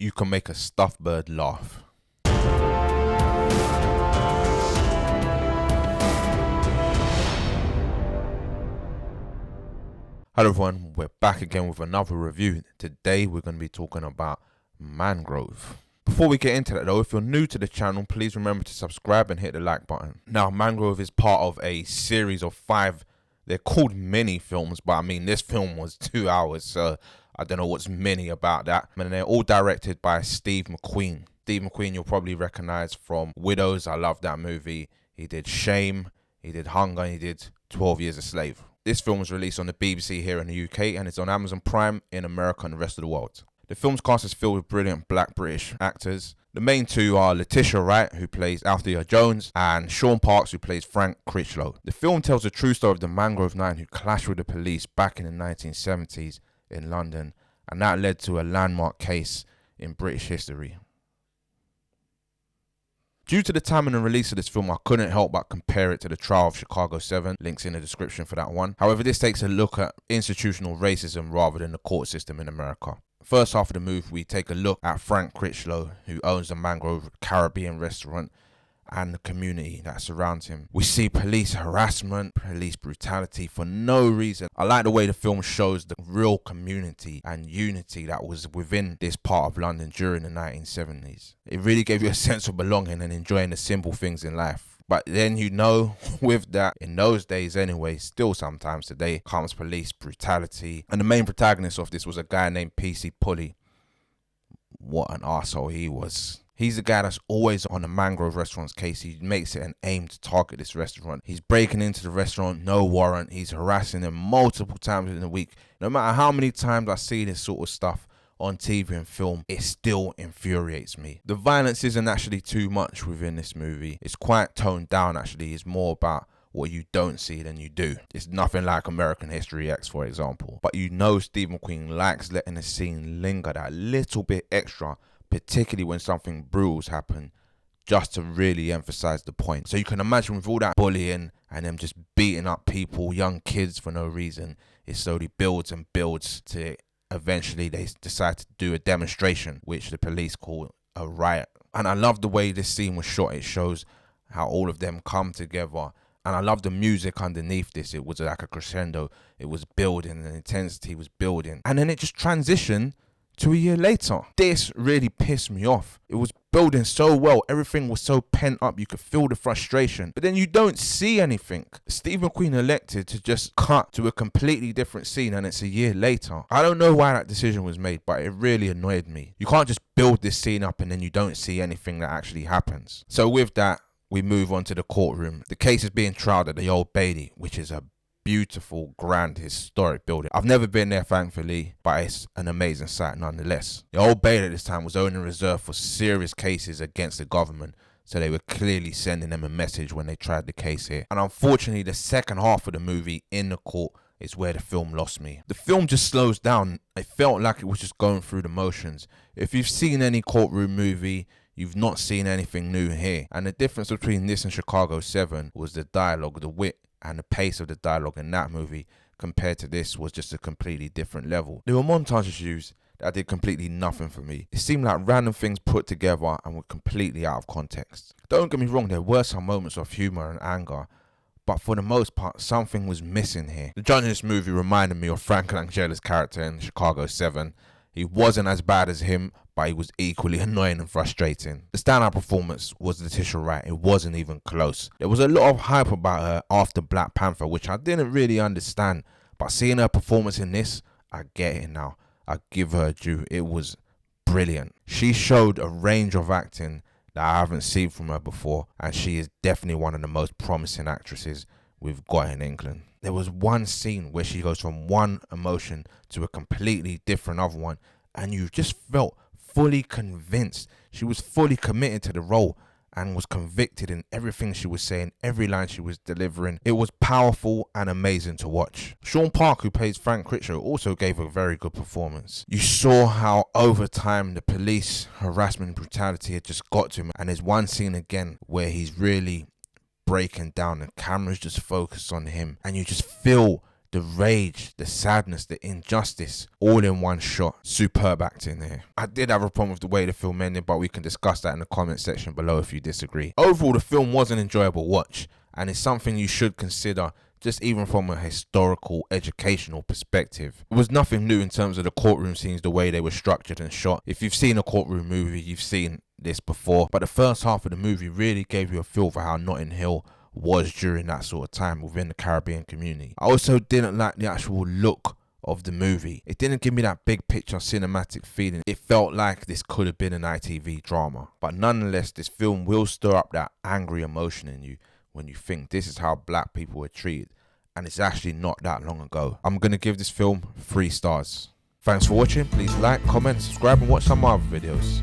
you can make a stuffed bird laugh. Hello everyone, we're back again with another review. Today we're going to be talking about Mangrove. Before we get into that though, if you're new to the channel, please remember to subscribe and hit the like button. Now, Mangrove is part of a series of 5, they're called mini films, but I mean this film was 2 hours, so I don't know what's mini about that. And they're all directed by Steve McQueen. Steve McQueen you'll probably recognize from Widows, I love that movie. He did Shame, he did Hunger, and he did 12 Years a Slave. This film was released on the BBC here in the UK and it's on Amazon Prime in America and the rest of the world. The film's cast is filled with brilliant black British actors. The main two are Letitia Wright, who plays Althea Jones, and Sean Parks, who plays Frank Critchlow. The film tells the true story of the Mangrove Nine who clashed with the police back in the 1970s in London, and that led to a landmark case in British history. Due to the timing and release of this film, I couldn't help but compare it to the trial of Chicago 7. Links in the description for that one. However, this takes a look at institutional racism rather than the court system in America. First half of the movie, we take a look at Frank Critchlow, who owns the Mangrove Caribbean restaurant, and the community that surrounds him. We see police harassment, police brutality for no reason. I like the way the film shows the real community and unity that was within this part of London during the 1970s. It really gave you a sense of belonging and enjoying the simple things in life. But then with that, in those days anyway, still sometimes today, comes police brutality. And the main protagonist of this was a guy named PC Pulley. What an arsehole he was. He's the guy that's always on the Mangrove restaurant's case. He makes it an aim to target this restaurant. He's breaking into the restaurant, no warrant. He's harassing them multiple times in a week. No matter how many times I see this sort of stuff on TV and film, it still infuriates me. The violence isn't actually too much within this movie. It's quite toned down actually. It's more about what you don't see than you do. It's nothing like American History X, for example. But Steve McQueen likes letting the scene linger that little bit extra, particularly when something brutal's happened, just to really emphasize the point. So you can imagine with all that bullying and them just beating up people, young kids for no reason, it slowly builds and builds to eventually they decide to do a demonstration, which the police call a riot. And I love the way this scene was shot. It shows how all of them come together. And I love the music underneath this. It was like a crescendo. It was building, the intensity was building. And then it just transitioned to a year later. This really pissed me off. It was building so well. Everything was so pent up. You could feel the frustration. But then you don't see anything. Steve McQueen elected to just cut to a completely different scene and it's a year later. I don't know why that decision was made, but it really annoyed me. You can't just build this scene up and then you don't see anything that actually happens. So with that, we move on to the courtroom. The case is being tried at the Old Bailey, which is a beautiful, grand, historic building. I've never been there, thankfully, but it's an amazing sight nonetheless. The Old Bailey at this time was only reserved for serious cases against the government, so they were clearly sending them a message when they tried the case here. And unfortunately, the second half of the movie in the court is where the film lost me. The film just slows down. It felt like it was just going through the motions. If you've seen any courtroom movie, you've not seen anything new here. And the difference between this and Chicago 7 was the dialogue, the wit, and the pace of the dialogue in that movie compared to this was just a completely different level. There were montages used that did completely nothing for me. It seemed like random things put together and were completely out of context. Don't get me wrong, there were some moments of humour and anger, but for the most part, something was missing here. The judge in this movie reminded me of Frank Langella's character in Chicago 7. He wasn't as bad as him, but he was equally annoying and frustrating. The standout performance was Letitia Wright. It wasn't even close. There was a lot of hype about her after Black Panther, which I didn't really understand. But seeing her performance in this, I get it now. I give her due. It was brilliant. She showed a range of acting that I haven't seen from her before, and she is definitely one of the most promising actresses we've got in England. There was one scene where she goes from one emotion to a completely different other one, and you just felt fully convinced. She was fully committed to the role and was convicted in everything she was saying, every line she was delivering. It was powerful and amazing to watch. Sean Park, who plays Frank Critchlow, also gave a very good performance. You saw how over time the police harassment and brutality had just got to him, and there's one scene again where he's really breaking down, the camera's just focused on him, and you just feel The rage, the sadness, the injustice, all in one shot. Superb acting here. I did have a problem with the way the film ended, but we can discuss that in the comment section below if you disagree. Overall, the film was an enjoyable watch, and it's something you should consider, just even from a historical, educational perspective. It was nothing new in terms of the courtroom scenes, the way they were structured and shot. If you've seen a courtroom movie, you've seen this before, but the first half of the movie really gave you a feel for how Notting Hill was during that sort of time within the Caribbean community. I also didn't like the actual look of the movie. It didn't give me that big picture cinematic feeling. It felt like this could have been an ITV drama. But nonetheless, this film will stir up that angry emotion in you when you think this is how black people were treated, and it's actually not that long ago. I'm going to give this film 3 stars. Thanks for watching. Please like, comment, subscribe and watch some other videos.